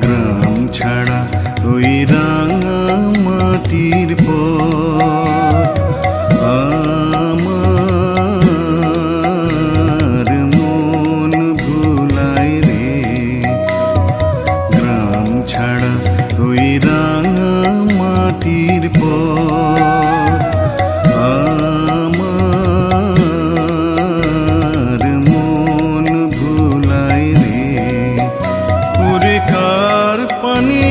গ্রাম ছাড়া ওই রাঙা মাটির পথ আমার মন ভুলায় রে। গ্রাম ছাড়া ওই রাঙা মাটির পথ আমার মন ভুলায় রে। ওরে কার পানি